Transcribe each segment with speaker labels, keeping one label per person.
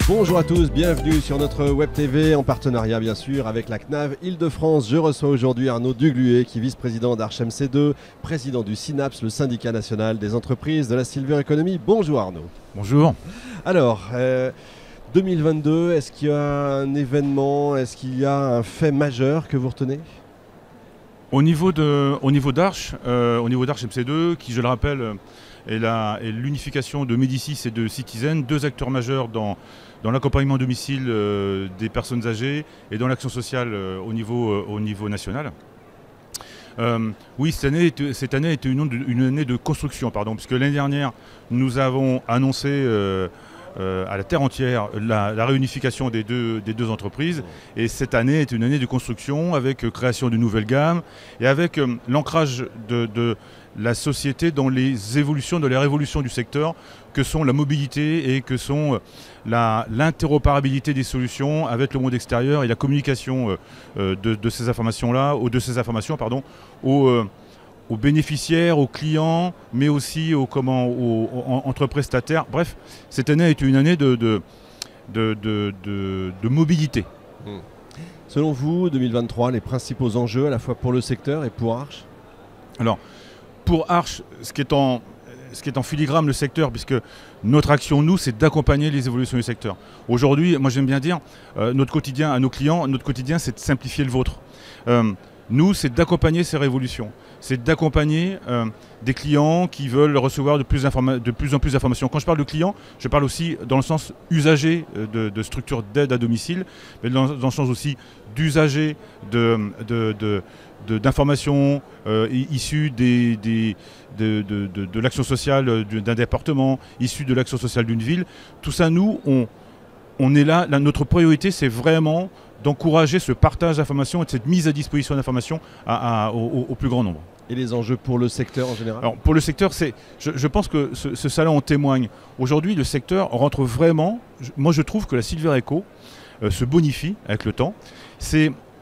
Speaker 1: Bonjour à tous, bienvenue sur notre web TV en partenariat bien sûr avec la CNAV Île-de-France. Je reçois aujourd'hui Arnaud Dugluet qui est vice-président d'Archemc2, président du SYNAPS, le syndicat national des entreprises de la Silver Economy. Bonjour Arnaud.
Speaker 2: Bonjour.
Speaker 1: Alors, 2022, est-ce qu'il y a un événement, est-ce qu'il y a un fait majeur que vous retenez ?
Speaker 2: Au niveau d'Archemc2, qui je le rappelle est l'unification de Médicis et de Citizen, deux acteurs majeurs dans l'accompagnement à domicile des personnes âgées et dans l'action sociale au niveau national. Oui, cette année a été une année de construction, puisque l'année dernière, nous avons annoncé à la terre entière la réunification des deux entreprises. Et cette année est une année de construction avec création de nouvelles gammes et avec l'ancrage de la société dans les évolutions, dans les révolutions du secteur que sont la mobilité et que sont l'interopérabilité des solutions avec le monde extérieur et la communication de ces informations-là, aux bénéficiaires, aux clients, mais aussi entre prestataires. Bref, cette année a été une année de mobilité.
Speaker 1: Selon vous, 2023, les principaux enjeux à la fois pour le secteur et pour Arch ?
Speaker 2: Alors, pour Arch, ce qui est en filigrane le secteur, puisque notre action, nous, c'est d'accompagner les évolutions du secteur. Aujourd'hui, moi j'aime bien dire, notre quotidien à nos clients, notre quotidien, c'est de simplifier le vôtre. Nous, c'est d'accompagner ces révolutions. C'est d'accompagner des clients qui veulent recevoir de plus en plus d'informations. Quand je parle de clients, je parle aussi dans le sens usager de structures d'aide à domicile, mais dans le sens aussi d'usager d'informations issues de l'action sociale d'un département, issues de l'action sociale d'une ville. Tout ça, nous, on est là. Notre priorité, c'est vraiment d'encourager ce partage d'informations et de cette mise à disposition d'informations au plus grand nombre.
Speaker 1: Et les enjeux pour le secteur en général ?
Speaker 2: Alors, pour le secteur, je pense que ce salon en témoigne. Aujourd'hui, le secteur rentre vraiment... Moi, je trouve que la Silver Eco se bonifie avec le temps.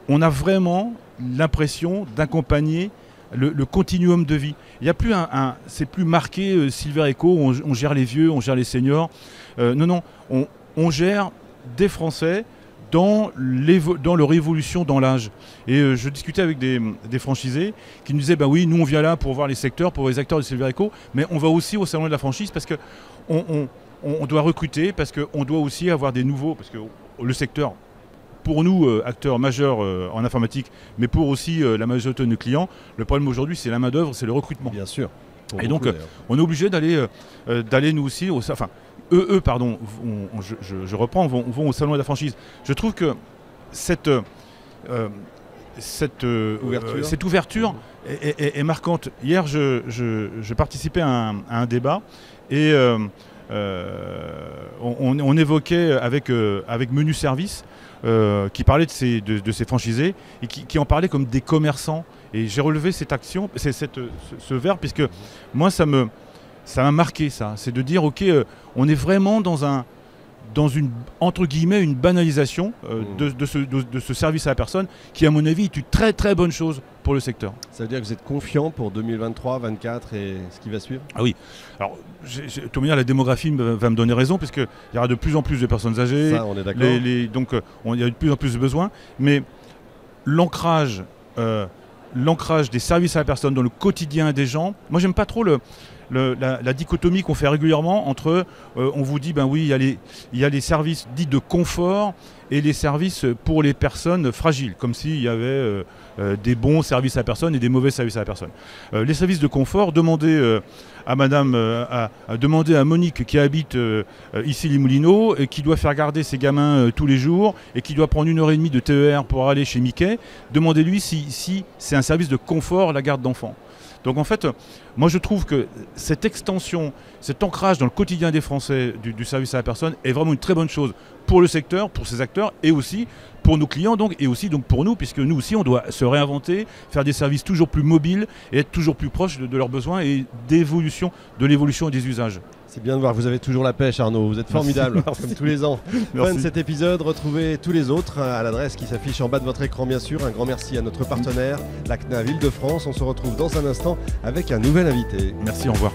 Speaker 2: On a vraiment l'impression d'accompagner le continuum de vie. Il y a plus c'est plus marqué Silver Eco, on gère les vieux, on gère les seniors. Non, on gère des Français dans leur évolution dans l'âge. Et je discutais avec des franchisés qui nous disaient, oui, nous on vient là pour voir les secteurs, pour voir les acteurs de Silver Eco, mais on va aussi au salon de la franchise parce qu'on doit recruter, parce qu'on doit aussi avoir des nouveaux, parce que le secteur, pour nous, acteurs majeurs en informatique, mais pour aussi la majorité de nos clients, le problème aujourd'hui, c'est la main-d'œuvre, c'est le recrutement.
Speaker 1: Bien sûr.
Speaker 2: Et donc, on est obligé d'aller nous aussi, je reprends, vont au salon de la franchise. Je trouve que cette ouverture est marquante. Hier, je participais à un débat et on évoquait avec Menu Service qui parlait de ces franchisés et qui en parlaient comme des commerçants. Et j'ai relevé cette action, ce verbe, puisque moi ça m'a marqué ça. C'est de dire ok, on est vraiment dans une entre guillemets une banalisation de ce service à la personne qui à mon avis est une très très bonne chose pour le secteur.
Speaker 1: Ça veut dire que vous êtes confiant pour 2023, 2024 et ce qui va suivre ?
Speaker 2: Ah oui. Alors, de toute manière, la démographie va me donner raison, puisqu'il y aura de plus en plus de personnes âgées.
Speaker 1: Ça, on est d'accord.
Speaker 2: Donc, il y a de plus en plus de besoins. Mais l'ancrage des services à la personne dans le quotidien des gens, moi, j'aime pas trop la dichotomie qu'on fait régulièrement entre, on vous dit, oui, il y a les services dits de confort et les services pour les personnes fragiles, comme s'il y avait des bons services à la personne et des mauvais services à la personne. Les services de confort, demandez à Monique qui habite ici les Moulineaux et qui doit faire garder ses gamins tous les jours et qui doit prendre 1h30 de TER pour aller chez Mickey, demandez-lui si c'est un service de confort la garde d'enfants. Donc en fait, moi je trouve que cette extension, cet ancrage dans le quotidien des Français du service à la personne est vraiment une très bonne chose pour le secteur, pour ses acteurs et aussi pour nos clients et aussi pour nous, puisque nous aussi on doit se réinventer, faire des services toujours plus mobiles et être toujours plus proches de leurs besoins et de l'évolution des usages.
Speaker 1: C'est bien de voir, vous avez toujours la pêche Arnaud, vous êtes formidable,
Speaker 2: Merci.
Speaker 1: comme tous les ans. Fin de cet épisode, retrouvez tous les autres à l'adresse qui s'affiche en bas de votre écran bien sûr. Un grand merci à notre partenaire, la CNAV Île-de-France. On se retrouve dans un instant avec un nouvel invité.
Speaker 2: Merci, au revoir.